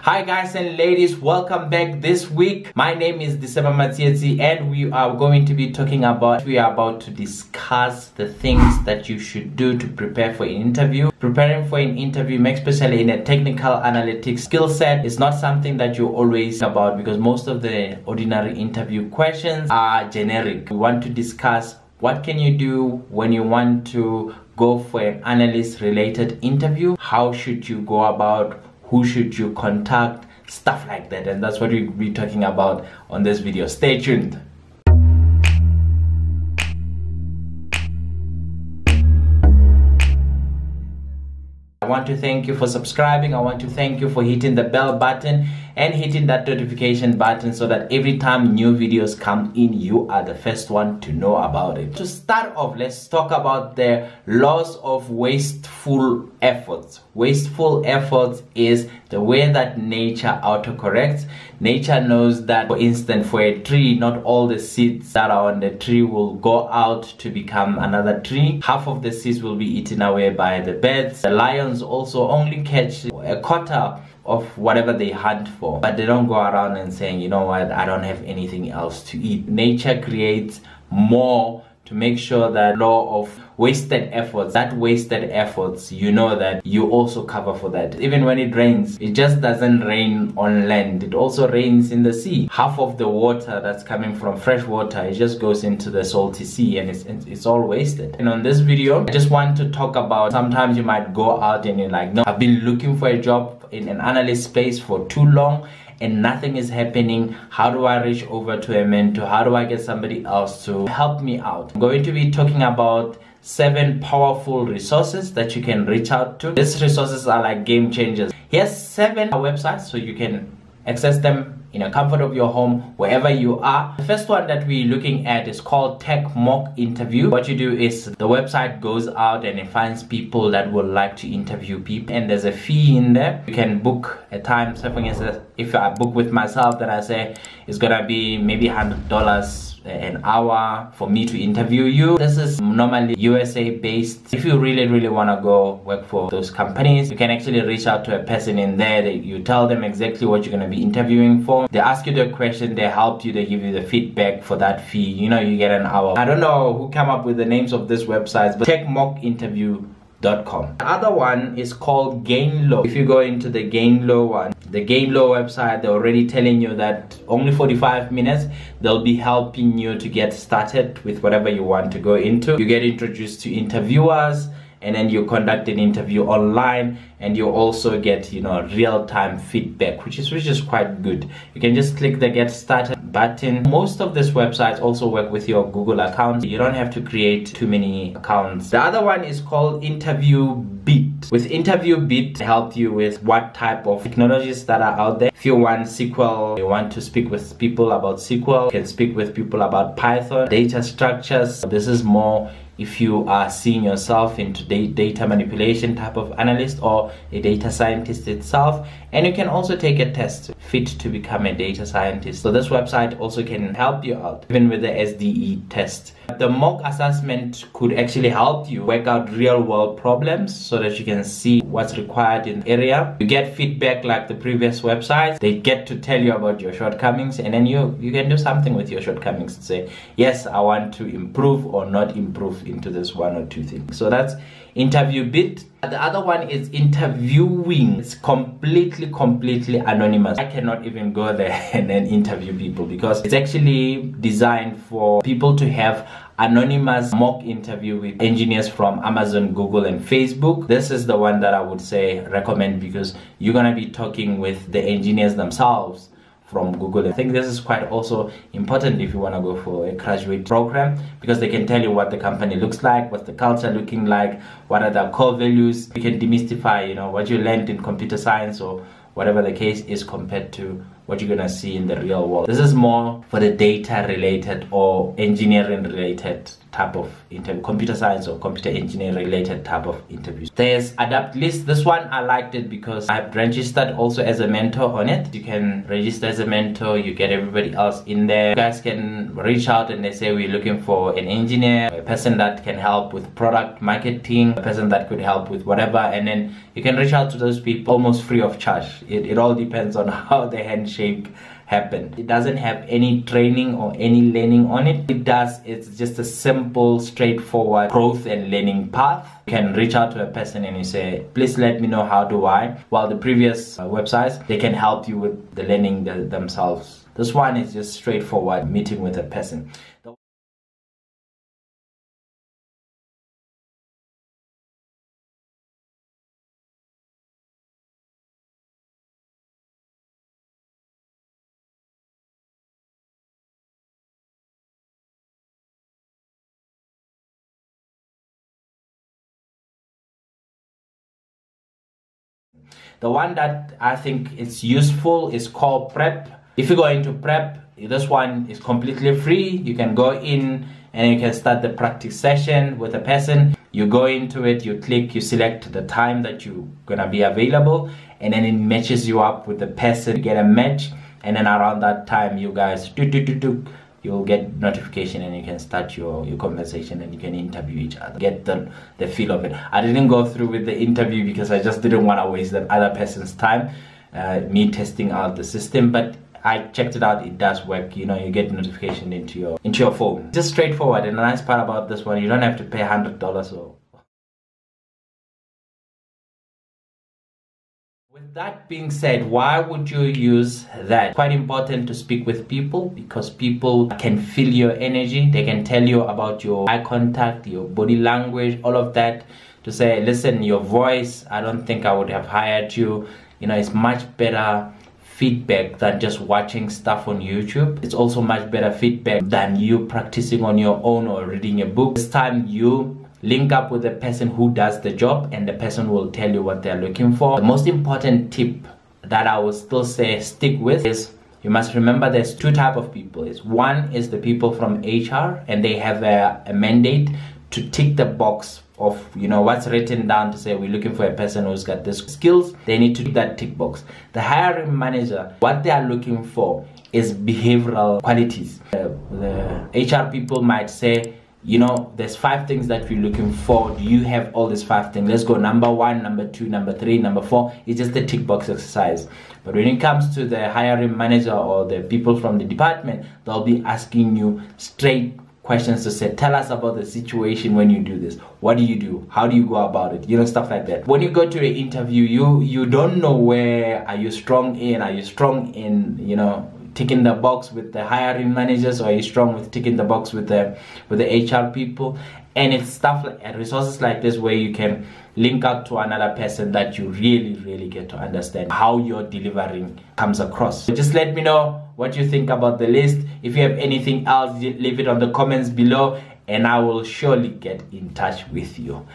Hi guys and ladies, welcome back this week. My name is Lisema Matsietsi and we are about to discuss the things that you should do to prepare for an interview. Preparing for an interview, especially in a technical analytics skill set, is not something that you always about because most of the ordinary interview questions are generic. We want to discuss what can you do when you want to go for an analyst related interview, how should you go about, who should you contact, stuff like that, and that's what we'll be talking about on this video. Stay tuned. I want to thank you for subscribing. I want to thank you for hitting the bell button and hitting that notification button so that every time new videos come in, you are the first one to know about it. To start off, let's talk about the laws of wasteful efforts. Wasteful efforts is the way that nature autocorrects. Nature knows that, for instance, for a tree, not all the seeds that are on the tree will go out to become another tree. Half of the seeds will be eaten away by the birds. The lions also only catch a quarter of whatever they hunt for, but they don't go around and saying, you know what, I don't have anything else to eat. Nature creates more to make sure that law of wasted efforts, you know that you also cover for that. Even when it rains, it just doesn't rain on land, it also rains in the sea. Half of the water that's coming from fresh water, it just goes into the salty sea and it's all wasted. And on this video, I just want to talk about, sometimes you might go out and you're like, no, I've been looking for a job in an analyst space for too long and nothing is happening. How do I reach over to a mentor? How do I get somebody else to help me out? I'm going to be talking about 7 powerful resources that you can reach out to. These resources are like game changers. Here's 7 websites so you can access them in the comfort of your home, wherever you are. The first one that we're looking at is called Techmockinterview. What you do is the website goes out and it finds people that would like to interview people, and there's a fee in there. You can book a time. So for instance, if I book with myself, then I say it's gonna be maybe $100 an hour for me to interview you. This is normally USA based. If you really want to go work for those companies, you can actually reach out to a person in there that you tell them exactly what you're going to be interviewing for. They ask you the question, they help you, they give you the feedback for that fee. You know, you get an hour. I don't know who came up with the names of these websites, but Techmockinterview.com. The other one is called Gainlo. If you go into the Gainlo one, the Gainlo website, they're already telling you that only 45 minutes they'll be helping you to get started with whatever you want to go into. You get introduced to interviewers and then you conduct an interview online, and you also get, you know, real-time feedback, which is quite good. You can just click the get started button. Most of these websites also work with your Google account. You don't have to create too many accounts. The other one is called Interviewbit. With Interviewbit, help you with what type of technologies that are out there. If you want SQL, you want to speak with people about SQL, you can speak with people about Python, data structures. This is more if you are seeing yourself into data manipulation type of analyst or a data scientist itself. And you can also take a test fit to become a data scientist. So this website also can help you out, even with the SDE test. The mock assessment could actually help you work out real world problems so that you can see what's required in the area. You get feedback like the previous websites. They get to tell you about your shortcomings, and then you can do something with your shortcomings to say, yes, I want to improve or not improve into this 1 or 2 things. So that's Interviewbit. The other one is Interviewing. It's completely anonymous. I cannot even go there and then interview people because it's actually designed for people to have anonymous mock interview with engineers from Amazon, Google, and Facebook. This is the one that I would say recommend because you're gonna be talking with the engineers themselves from Google. I think this is quite also important if you want to go for a graduate program, because they can tell you what the company looks like, what's the culture looking like, what are the core values. You can demystify, you know, what you learned in computer science or whatever the case is compared to what you're gonna see in the real world. This is more for the data related or engineering related type of interview, computer science or computer engineering related type of interviews. There's Adplist. This one I liked it because I've registered also as a mentor on it. You can register as a mentor, you get everybody else in there. You guys can reach out and they say we're looking for an engineer, a person that can help with product marketing, a person that could help with whatever, and then you can reach out to those people almost free of charge. It all depends on how the handshake happen. It doesn't have any training or any learning on it. It's just a simple, straightforward growth and learning path. You can reach out to a person and you say, please let me know how do I. While the previous websites, they can help you with the learning themselves. This one is just straightforward meeting with a person. The one that I think is useful is called Prep. If you go into Prep, this one is completely free. You can go in and you can start the practice session with a person. You go into it, you click, you select the time that you're gonna be available, and then it matches you up with the person. You get a match, and then around that time you guys you'll get notification and you can start your conversation and you can interview each other, get the feel of it. I didn't go through with the interview because I just didn't want to waste that other person's time, me testing out the system, but I checked it out. It does work. You know, you get notification into your phone. Just straightforward. And the nice part about this one, you don't have to pay $100 or. With that being said, why would you use that? Quite important to speak with people because people can feel your energy. They can tell you about your eye contact, your body language, all of that, to say, listen, your voice, I don't think I would have hired you. You know, it's much better feedback than just watching stuff on YouTube. It's also much better feedback than you practicing on your own or reading a book. This time you link up with the person who does the job and the person will tell you what they're looking for. The most important tip that I would still say stick with is you must remember there's two types of people. One is the people from HR and they have a mandate to tick the box of, you know, what's written down to say we're looking for a person who's got this skills. They need to tick that tick box. The hiring manager, what they are looking for is behavioral qualities. The HR people might say, you know, there's 5 things that we're looking for. Do you have all these 5 things? Let's go number 1, number 2, number 3, number 4. It's just a tick box exercise. But when it comes to the hiring manager or the people from the department, they'll be asking you straight questions to say, tell us about the situation when you do this. What do you do? How do you go about it? You know, stuff like that. When you go to an interview, you don't know where are you strong in. Are you strong in, you know, ticking the box with the hiring managers, or are you strong with ticking the box with the HR people? And it's stuff like and resources like this where you can link up to another person that you really get to understand how your delivering comes across. So just let me know what you think about the list. If you have anything else, leave it on the comments below and I will surely get in touch with you.